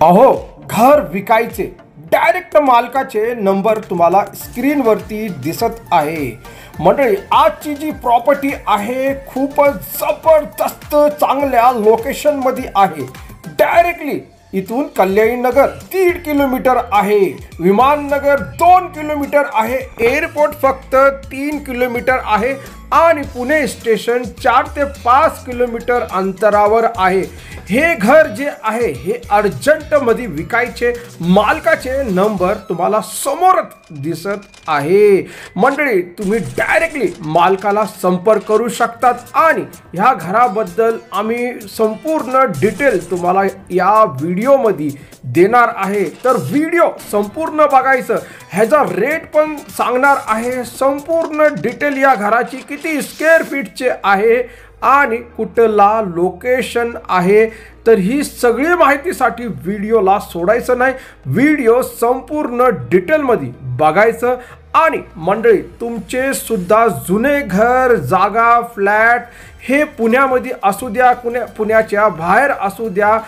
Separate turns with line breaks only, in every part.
अहो, घर विकायचे डायरेक्ट मालकाचे नंबर तुम्हाला स्क्रीनवरती दिसत आहे। मंडळी, आजची जी प्रॉपर्टी आहे खूपच जबरदस्त चांगल्या लोकेशनमध्ये आहे। डायरेक्टली इथून कल्याणी नगर 1.5 किलोमीटर आहे, विमाननगर 2 किलोमीटर आहे, एअरपोर्ट फक्त 3 किलोमीटर आहे आणि पुणे स्टेशन 4 ते 5 किलोमीटर अंतरावर आहे। हे घर जे आहे हे अर्जंटमध्ये विकायचे, मालकाचे नंबर तुम्हाला समोरच दिसत आहे। मंडळी, तुम्ही डायरेक्टली मालकाला संपर्क करू शकतात आणि ह्या घराबद्दल आम्ही संपूर्ण डिटेल तुम्हाला या व्हिडिओमध्ये देणार आहे। तर व्हिडिओ संपूर्ण बघायचं, ह्याचा रेट पण सांगणार आहे, संपूर्ण डिटेल या घराची किती स्क्वेअर फीटचे आहे आणि कुठला लोकेशन आहे। तर ही सगळी माहितीसाठी व्हिडिओला सोडायचं नाही, व्हिडिओ संपूर्ण डिटेलमध्ये बघायचं। आणि मंडळी, तुमचे सुद्धा जुने घर, जागा, फ्लॅट हे पुण्यामध्ये असू द्या, पुण्याच्या बाहेर असू द्या,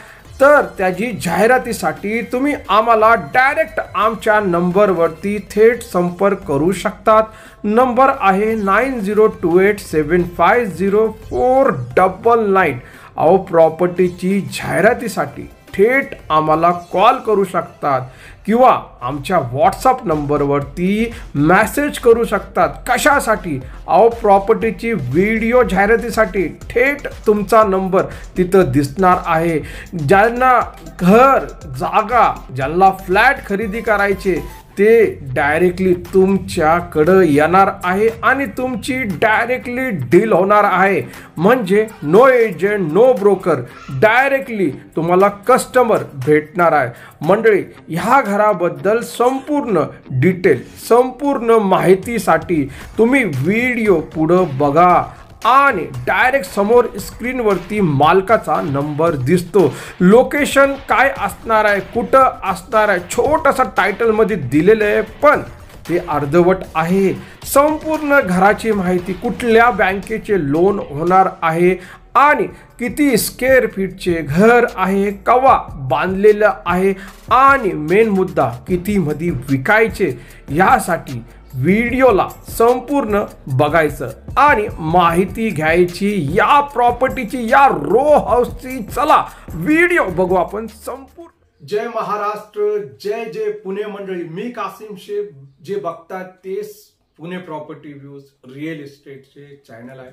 तर त्याची जाहिरातीसाठी तुम्ही आम्हाला डायरेक्ट आमच्या नंबरवरती थेट संपर्क करू शकतात। नंबर आहे 9028750499। अहो, प्रॉपर्टीची जाहिरातीसाठी थेट आम्हाला कॉल करू शकतात किंवा आमच्या व्हॉट्सअप नंबरवरती मेसेज करू शकतात। कशासाठी? अहो, प्रॉपर्टीची व्हिडिओ जाहिरातीसाठी थेट तुमचा नंबर तिथं दिसणार आहे। ज्यांना घर, जागा, ज्यांना फ्लॅट खरेदी करायचे ते डायरेक्टली तुमच्याकडे येणार आहे आणि तुमची डायरेक्टली डील होणार आहे। म्हणजे no agent, no broker, directly तुम्हाला कस्टमर भेटणार आहे। मंडळी, ह्या घराबद्दल संपूर्ण डिटेल, संपूर्ण माहितीसाठी तुम्ही व्हिडिओ पुढं बघा आणि डायरेक्ट समोर स्क्रीनवरती मालकाचा नंबर दिसतो। लोकेशन काय असणार आहे, कुठं असणार आहे, छोटंसं टायटलमध्ये दिलेलं आहे, पण ते अर्धवट आहे। संपूर्ण घराची माहिती, कुठल्या बँकेचे लोन होणार आहे आणि किती स्क्वेअर फीटचे घर आहे, केव्हा बांधलेलं आहे आणि मेन मुद्दा कितीमध्ये विकायचे, यासाठी व्हिडिओला संपूर्ण बघायचं आणि माहिती घ्यायची या प्रॉपर्टीची, या रो हाऊसची। चला व्हिडिओ बघू आपण संपूर्ण। जय महाराष्ट्र, जय जय पुणे। मंडळी, मी कासिम शेख, जे बघतात तेच पुणे प्रॉपर्टी व्ह्यूज रिअल इस्टेटचे चॅनल आहे।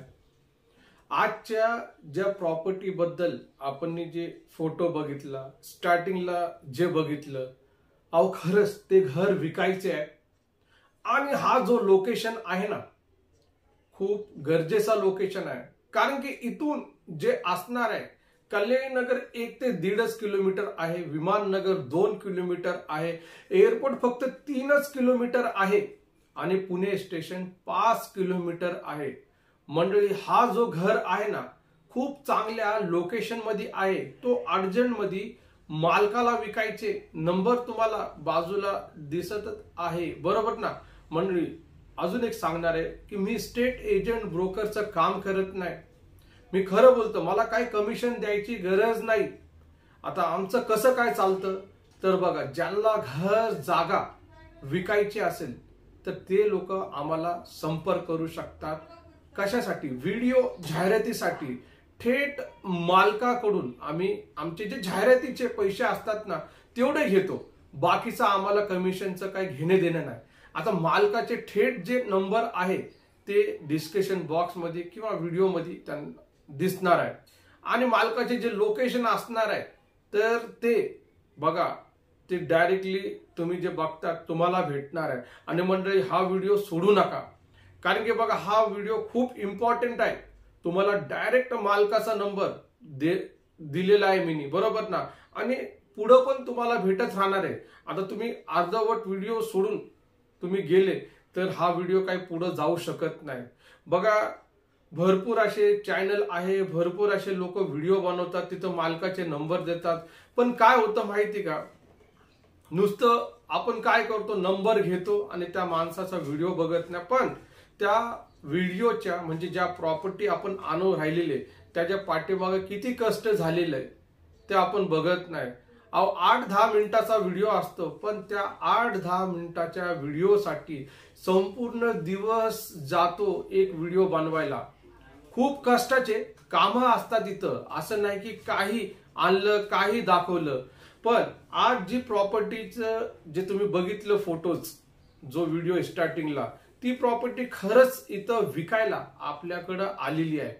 आजच्या ज्या प्रॉपर्टी बद्दल आपण जे फोटो बघितला, स्टार्टिंगला जे बघितलं, अहो खरंच ते घर विकायचे आहे आणि हा जो लोकेशन आहे ना, खूप गरजेचा लोकेशन आहे। कारण की इथून जे असणार आहे, कल्याणी नगर 1 ते 1.5 किलोमीटर आहे, विमाननगर 2 किलोमीटर आहे, एअरपोर्ट फक्त 3 किलोमीटर आहे आणि पुणे स्टेशन 5 किलोमीटर आहे। मंडळी, हा जो घर आहे ना, खूप चांगल्या लोकेशन मध्ये आहे। तो अर्जंट मध्ये मालकाला विकायचे, नंबर तुम्हाला बाजूला दिसतच आहे, बरोबर ना। मंडळी, अजून एक सांगणार आहे की मी स्टेट एजंट, ब्रोकरचं काम करत नाही, मी खरं बोलतो, मला काही कमिशन द्यायची गरज नाही। आता आमचं कसं काय चालतं तर बघा, ज्यांना घर, जागा विकायची असेल तर ते लोक आम्हाला संपर्क करू शकतात। कशासाठी? व्हिडिओ जाहिरातीसाठी। थेट मालकाकडून आम्ही आमचे जे जाहिरातीचे पैसे असतात ना तेवढे घेतो, बाकीचं आम्हाला कमिशनचं काही घेणे देणं नाही। आता मालकाचे थेट जे नंबर आहे ते डिस्क्रिप्शन बॉक्समध्ये किंवा व्हिडिओमध्ये त्यांना दिसणार आहे आणि मालकाचे जे लोकेशन असणार आहे तर ते बघा, ते डायरेक्टली तुम्ही जे बघता तुम्हाला भेटणार आहे। आणि मंडळी, हा व्हिडिओ सोडू नका, कारण की बघा, हा व्हिडिओ खूप इम्पॉर्टंट आहे। तुम्हाला डायरेक्ट मालकाचा नंबर दिलेला आहे मी, बरोबर ना, आणि पुढं पण तुम्हाला भेटत राहणार आहे। आता तुम्ही अर्धवट व्हिडिओ सोडून तुम्ही गेले तर हा व्हिडिओ काही पुढे जाऊ शकत नाही। बघा, भरपूर असे चॅनल आहे, भरपूर असे लोक व्हिडिओ बनवतात, तिथं मालकाचे नंबर देतात, पण काय होतं माहिती का, नुसतं आपण काय करतो, नंबर घेतो आणि त्या माणसाचा व्हिडिओ बघत नाही, पण त्या व्हिडिओच्या म्हणजे ज्या प्रॉपर्टी आपण आणून राहिलेले त्याच्या पाठीमागे किती कष्ट झालेले आहे ते आपण बघत नाही। अहो 8-10 मिनिटाचा व्हिडिओ असतो, पण त्या 8-10 मिनिटाच्या व्हिडिओसाठी संपूर्ण दिवस जातो एक व्हिडिओ बनवायला. खूप कष्टाचे कामं असतात इथं. असं नाही की काही आणलं काही दाखवलं. पण आज जी प्रॉपर्टीचं जे तुम्ही बघितलं फोटोज, जो व्हिडिओ स्टार्टिंगला, ती प्रॉपर्टी खरंच इथं विकायला आपल्याकडं आलेली आहे.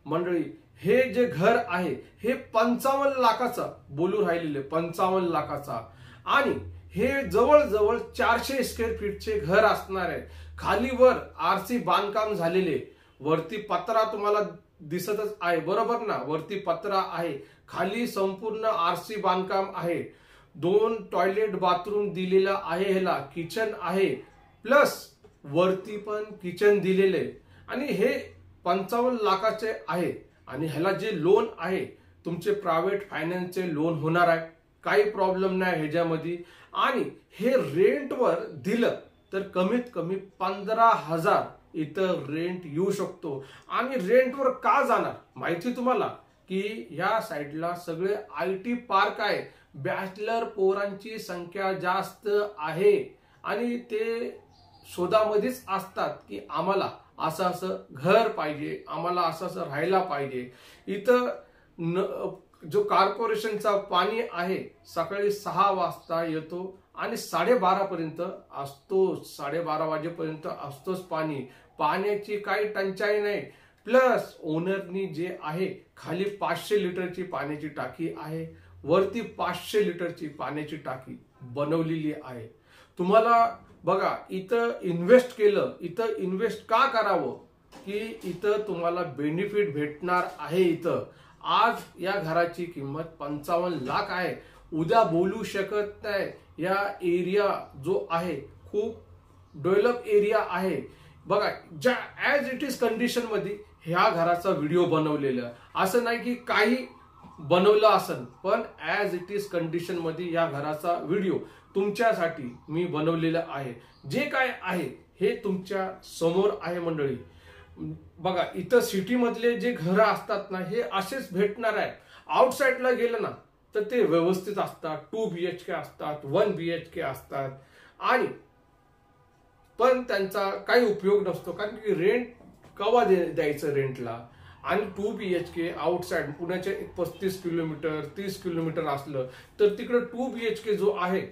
मंडळी, हे जे घर आहे हे 55 लाखाचा बोलू राहिलेले, 55 लाखाचा. आणि हे जवळजवळ 400 स्क्वेअर फीटचे घर असणार आहे. खालीवर आरसी बांधकाम झालेले, वरती पत्रा तुम्हाला दिसतच आहे, बरोबर ना, वरती पत्रा आहे, खाली संपूर्ण आरसी बांधकाम आहे. 2 टॉयलेट बाथरूम दिलेला आहे, ह्याला किचन आहे, प्लस वरती पण किचन दिलेले. आणि हे 55 लाखाचे आहे. आणि ह्याला जे लोन आहे तुमचे प्रायव्हेट फायनान्सचे लोन होणार आहे, काही प्रॉब्लेम नाही ह्याच्यामध्ये. आणि हे रेंटवर दिलं तर कमीत कमी 15,000 इथं रेंट येऊ शकतो. आणि रेंटवर का जाणार माहिती तुम्हाला, की ह्या साईडला सगळे IT पार्क आहे, बॅचलर पोरांची संख्या जास्त आहे. आणि ते शोधामध्येच असतात की आम्हाला असं असं घर पाहिजे, आम्हाला असं असं राहायला पाहिजे. इथं जो कॉर्पोरेशनचा पाणी आहे सकाळी 6 वाजता येतो आणि 12:30 पर्यंत असतो, 12:30 वाजेपर्यंत असतोच पाणी. पाण्याची काही टंचाई नाही. प्लस ओनरनी जे आहे खाली 500 लिटरची पाण्याची टाकी आहे, वरती 500 लिटरची पाण्याची टाकी बनवलेली आहे. तुम्हाला बघा, इथं इन्व्हेस्ट केलं, इथं इन्व्हेस्ट का करावं, की इथं तुम्हाला बेनिफिट भेटणार आहे. इथं आज या घराची किंमत 55 लाख आहे. उद्या बोलू शकत नाही. या एरिया जो आहे खूप डेव्हलप एरिया आहे. बघा, ज्या ॲज इट इज कंडिशन मध्ये ह्या घराचा व्हिडिओ बनवलेला, असं नाही की काही बनवलं असेल, पण ॲज इट इज कंडिशन मध्ये या घराचा व्हिडिओ तुमच्यासाठी मी बनवलेलं आहे. जे काय आहे हे तुमच्या समोर आहे मंडळी. बघा, इथं सिटी मधले जे घरं असतात ना, हे असेच भेटणार आहे. आउटसाइडला गेलं ना तर ते व्यवस्थित असतात, 2 BHK असतात, 1 BHK असतात. आणि पण त्यांचा काही उपयोग नसतो, कारण की रेंट कवा द्यायचं रेंटला. आणि 2 BHK आउटसाइड पुण्याच्या 35 किलोमीटर 30 किलोमीटर असलं तर तिकडे 2 BHK जो आहे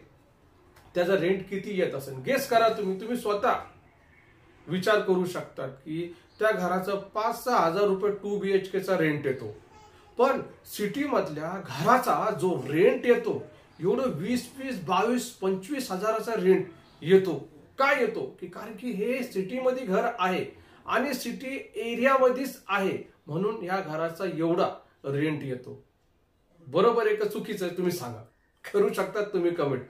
त्याचा रेंट किती येत असेल गेस करा. तुम्ही स्वतः विचार करू शकता की त्या घराचा 5-6 हजार रुपये 2 BHKचा रेंट येतो. पण सिटी मधल्या घराचा जो रेंट येतो एवढं 20-20, 22, 25 हजाराचा रेंट येतो. काय येतो की कारण की हे सिटी मध्ये घर आहे आणि सिटी एरियामध्येच आहे, म्हणून या घराचा एवढा रेंट येतो. बरोबर आहे का चुकीचं आहे तुम्ही सांगा, करू शकतात तुम्ही कमेंट.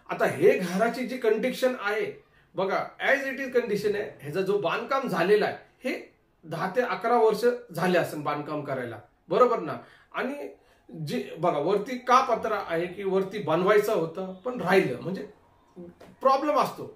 आता हे घराची जी कंडिशन आहे बघा, ॲज इट इज कंडिशन आहे. ह्याचा जो बांधकाम झालेला आहे हे 10 ते 11 वर्ष झाले असेल बांधकाम करायला, बरोबर ना. आणि जे बघा वरती का पत्रा आहे की वरती बनवायचं होतं पण राहिलं, म्हणजे प्रॉब्लेम असतो.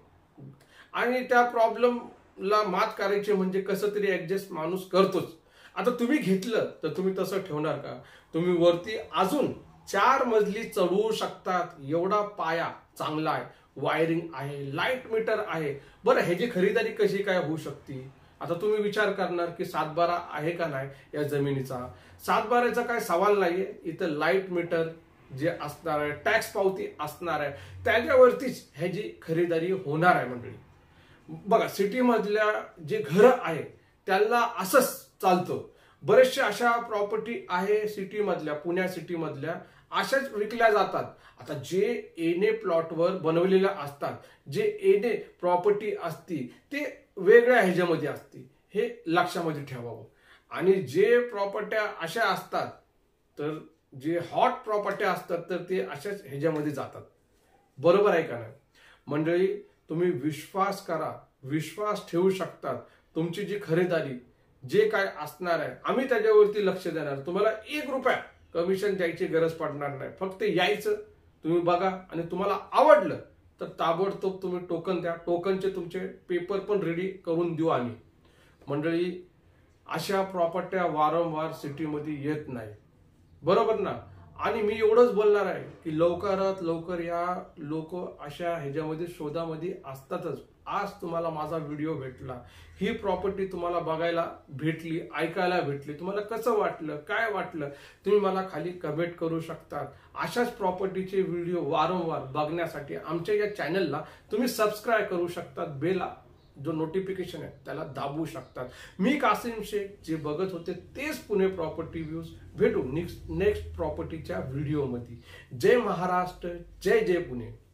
आणि त्या प्रॉब्लेमला मात करायची म्हणजे कसं तरी ऍडजस्ट माणूस करतोच. आता तुम्ही घेतलं तर तुम्ही तसं ठेवणार का? तुम्ही वरती अजून 4 मजली चढवू शकतात, एवढा पाया चांगला आहे, वायरिंग आहे, लाईट मीटर आहे. बरं, ह्याची खरीदारी कशी काय होऊ शकते? आता तुम्ही विचार करणार की 7/12 आहे का नाही या जमिनीचा. 7/12चा काय सवाल नाहीये. इथं लाईट मीटर जे असणार आहे, टॅक्स पावती असणार आहे, त्याच्यावरतीच ह्याची खरीदारी होणार आहे मंडळी. बघा, सिटी मधल्या जे घर आहे त्याला असंच चालतं. बरेचशा अशा प्रॉपर्टी आहे सिटी मधल्या, पुण्या सिटी मधल्या अशाच विकल्या जातात. आता जे एने प्लॉटवर बनवलेल्या असतात, जे एने प्रॉपर्टी असती ते वेगळ्या ह्याच्यामध्ये असते, हे लक्षामध्ये ठेवावं. आणि जे प्रॉपर्ट्या अशा असतात तर जे हॉट प्रॉपर्ट्या असतात तर ते अशाच ह्याच्यामध्ये जातात. बरोबर आहे का नाही मंडळी? तुम्ही विश्वास करा, विश्वास ठेवू शकतात. तुमची जी खरेदारी जे काय असणार आहे आम्ही त्याच्यावरती लक्ष देणार. तुम्हाला 1 रुपया कमिशन द्यायची गरज पडणार नाही. फक्त यायचं, तुम्ही बघा आणि तुम्हाला आवडलं तर ताबडतोब तुम्ही टोकन द्या. टोकनचे तुमचे पेपर पण रेडी करून देऊ आम्ही. मंडळी, अशा प्रॉपर्ट्या वारंवार सिटीमध्ये येत नाही, बरोबर ना. आणि मी एवढंच बोलणार आहे की लवकरात लवकर या लोक अशा ह्याच्यामध्ये शोधामध्ये असतातच. आज तुम्हाला माझा व्हिडिओ भेटला, ही प्रॉपर्टी तुम्हाला बघायला भेटली, ऐकायला भेटली, तुम्हाला कसं वाटलं, काय वाटलं, तुम्ही मला खाली कमेंट करू शकतात. अशाच प्रॉपर्टीचे व्हिडिओ वारंवार बघण्यासाठी आमच्या या चॅनलला तुम्ही सबस्क्राईब करू शकतात. बेला जो नोटिफिकेशन आहे त्याला दाबू शकतात. मी कासिम शेख, जे बघत होते तेच पुणे प्रॉपर्टी व्ह्यूज. भेटू नेक्स्ट प्रॉपर्टीच्या व्हिडिओमध्ये. जय महाराष्ट्र, जय जय पुणे.